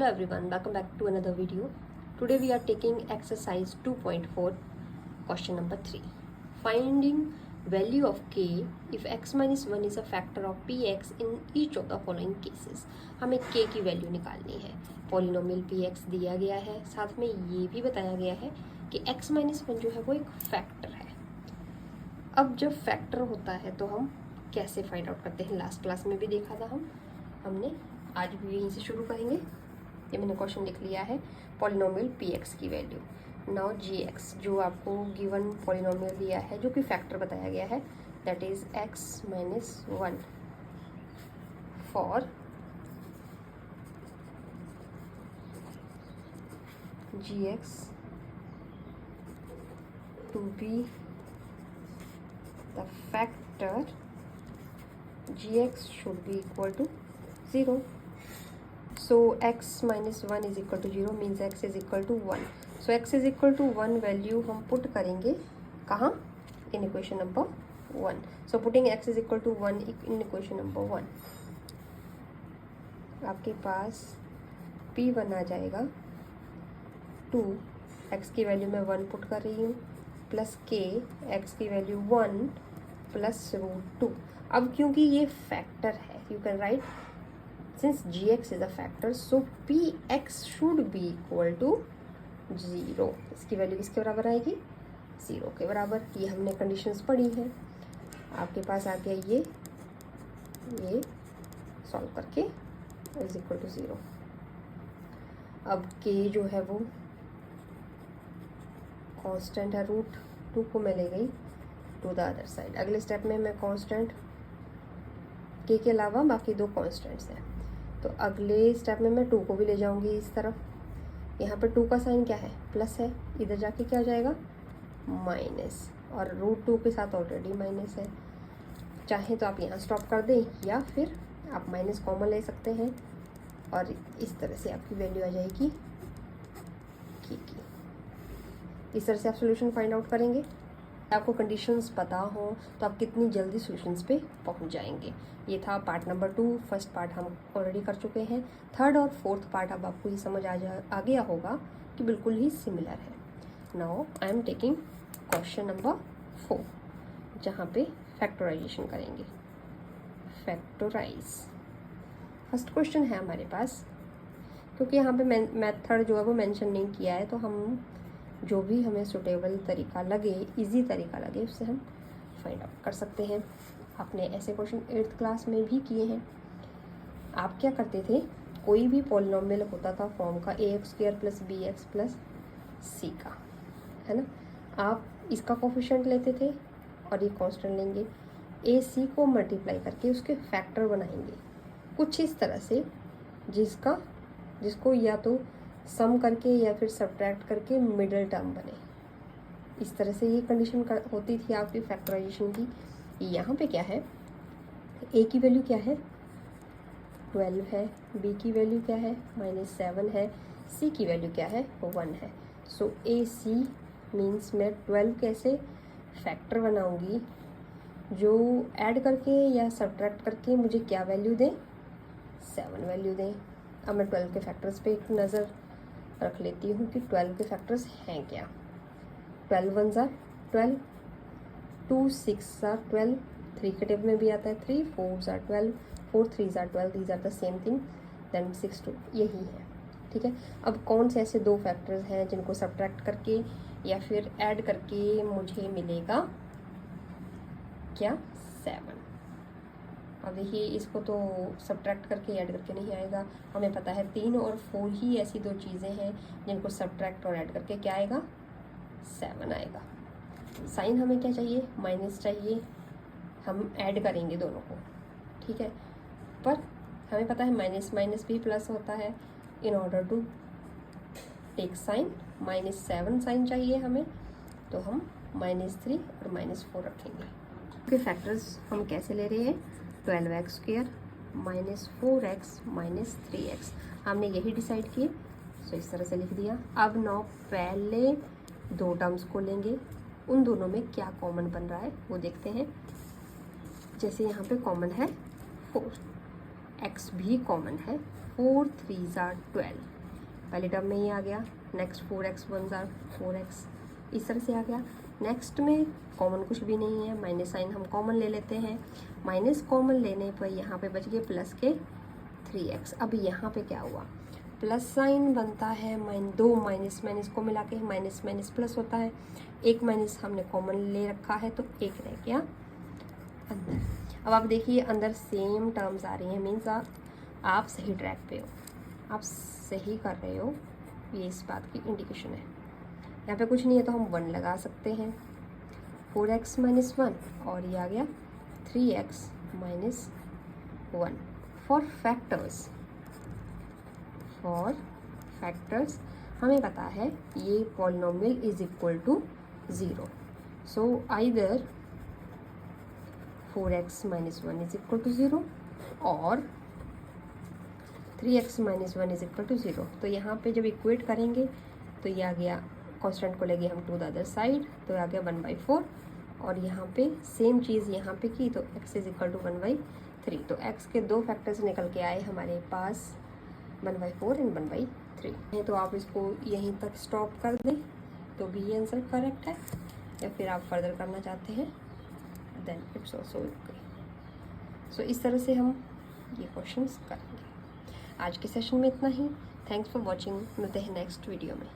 Hello everyone, welcome back to another video. Today we are taking exercise 2.4, question number 3. Finding value of k if x minus 1 is a factor of px in each of the following cases. हमें k की value निकालनी है. Polynomial px दिया गया है, साथ में ये भी बताया गया है कि x माइनस 1 जो है वो एक फैक्टर है. अब जब फैक्टर होता है तो हम कैसे फाइंड आउट करते हैं, लास्ट क्लास में भी देखा था हमने आज भी यहीं से शुरू करेंगे. ये मैंने क्वेश्चन लिख लिया है, पॉलिनोमियल px की वैल्यू. नाउ gx जो आपको गिवन पॉलिनोमियल दिया है जो कि फैक्टर बताया गया है, that is x minus 1 for gx to be the factor, gx should be equal to 0. So x minus 1 is equal to 0 means x is equal to 1. So x is equal to 1 value हम put करेंगे कहाँ, in equation number 1. So putting x is equal to 1 in equation number 1, आपके पास p1 आ जाएगा 2, x की value मैं 1 put कर रही हूँ, प्लस k, x की वैल्यू 1 प्लस रूट 2. अब क्योंकि ये फैक्टर है, you can write since gx is a factor, so px should be equal to 0. इसकी वैल्यू किसके बराबर आएगी, 0 के बराबर. ये हमने कंडीशंस पढ़ी हैं. आपके पास आ गया ये सॉल्व करके इज इक्वल टू 0. अब k जो है वो कांस्टेंट है, रूट 2 को मैं ले गई टू द अदर साइड. अगले स्टेप में मैं कांस्टेंट k के अलावा बाकी दो कांस्टेंट्स हैं, तो अगले स्टेप में मैं 2 को भी ले जाऊंगी इस तरफ. यहाँ पर 2 का साइन क्या है, प्लस है, इधर जाके क्या हो जाएगा माइनस, और रूट 2 के साथ ऑलरेडी माइनस है. चाहे तो आप यहाँ स्टॉप कर दें या फिर आप माइनस कॉमन ले सकते हैं और इस तरह से आपकी वैल्यू आ जाएगी की. इस तरह से आप सोल्यूशन फाइंड आउट करेंगे. आपको कंडीशंस पता हो तो आप कितनी जल्दी सॉल्यूशंस पे पहुंच जाएंगे. ये था पार्ट नंबर 2. फर्स्ट पार्ट हम ऑलरेडी कर चुके हैं. थर्ड और फोर्थ पार्ट अब आपको ये समझ आ गया होगा कि बिल्कुल ही सिमिलर है. Now I am taking question number 4 जहाँ पे फैक्टराइजेशन करेंगे. फैक्टराइज फर्स्ट क्वेश्चन है हमारे पास. क्योंकि यहाँ पे मेथड जो है वो मेंशन नहीं किया है, तो हम जो भी हमें सुटेबल तरीका लगे, इजी तरीका लगे, उससे हम फाइंड आउट कर सकते हैं. आपने ऐसे क्वेश्चन 8th क्लास में भी किए हैं. आप क्या करते थे, कोई भी पॉलिनोमियल होता था फॉर्म का ax² plus bx plus c का, है ना. आप इसका कोफिशिएंट लेते थे और ये कांस्टेंट लेंगे, ac को मल्टीप्लाई करके उसके फैक्टर बनाएंगे कुछ इस तरह से, जिसको या तो सम करके या फिर सब्ट्रैक्ट करके मिडिल टर्म बने. इस तरह से ये कंडीशन होती थी आपकी फैक्टराइजेशन की. यहाँ पे क्या है, a की वैल्यू क्या है 12 है, b की वैल्यू क्या है -7 है, c की वैल्यू क्या है 1 है. सो ac मीन्स मैं 12 कैसे फैक्टर बनाऊंगी जो ऐड करके या सब्ट्रैक्ट करके मुझे क्या वैल्यू दें, 7 वैल्यू दें. अब मैं 12 के फैक्टर्स पे एक नज़र रख लेती हूँ कि 12 के फैक्टर्स हैं क्या. 12 1s are 12, 2 6s are 12, 3 के टेबल में भी आता है 3, 4s are 12, 4 3s are 12, these are the same thing, then 6 2, यही है. ठीक है. अब कौन से ऐसे दो फैक्टर्स हैं जिनको सब्ट्रैक्ट करके या फिर ऐड करके मुझे मिलेगा क्या 7. अब देखिए इसको तो सब्ट्रैक्ट करके ऐड करके नहीं आएगा. हमें पता है 3 और 4 ही ऐसी दो चीज़ें हैं जिनको सब्ट्रैक्ट और ऐड करके क्या आएगा 7 आएगा. साइन हमें क्या चाहिए, माइनस चाहिए. हम ऐड करेंगे दोनों को, ठीक है, पर हमें पता है माइनस माइनस भी प्लस होता है. In order to take sign, -7 sign चाहिए हमें, तो हम -3 और -4 रखेंगे. ओके, फैक्टर्स हम कैसे ले रहे हैं, 12x² -4x -3x हमने यही डिसाइड किए. सो इस तरह से लिख दिया. अब नौ पहले दो टर्म्स को लेंगे, उन दोनों में क्या कॉमन बन रहा है वो देखते हैं. जैसे यहाँ पे कॉमन है 4, x भी कॉमन है 4 3 ज़ार 12, पहले टर्म में ये आ गया। नेक्स्ट 4x 1 ज़ार 4x, इस तरह से आ गया। नेक्स्ट में कॉमन कुछ भी नहीं है, माइनस साइन हम कॉमन ले लेते हैं। माइनस कॉमन लेने पर यहाँ पे बच गए प्लस के 3x। अब यहाँ पे क्या हुआ, प्लस साइन बनता है, दो माइनस माइनस को मिला के माइनस माइनस प्लस होता है। एक माइनस हमने कॉमन ले रखा है तो एक रह गया अंदर। अब आप देखिए अंदर सेम टर्म्स आ रही हैं, मीन्स आप सही ट्रैक पे हो, आप सही कर रहे हो, ये इस बात की इंडिकेशन है। यहाँ पे कुछ नहीं है तो हम 1 लगा सकते हैं, 4x माइनस 1, और ये आ गया 3x माइनस 1। फॉर फैक्टर्स हमें पता है ये polynomial is equal to 0, so either 4x minus 1 is equal to 0 और 3x minus 1 is equal to 0। तो यहाँ पे जब इक्वेट करेंगे तो ये आ गया, कांस्टेंट को लेंगे हम टू द अदर साइड, तो आ गया 1/4, और यहाँ पे सेम चीज़ यहाँ पे की तो x इज इक्वल टू 1/3। तो x के दो फैक्टर्स निकल के आए हमारे पास, 1/4 एंड 1/3। तो आप इसको यहीं तक स्टॉप कर दें तो भी ये आंसर करेक्ट है, या फिर आप फर्दर करना चाहते हैं देन इट्स ऑल्सो ओके। सो इस तरह से हम ये क्वेश्चंस करेंगे। आज के सेशन में इतना ही। थैंक्स फॉर वॉचिंग, मिलते हैं नेक्स्ट वीडियो में।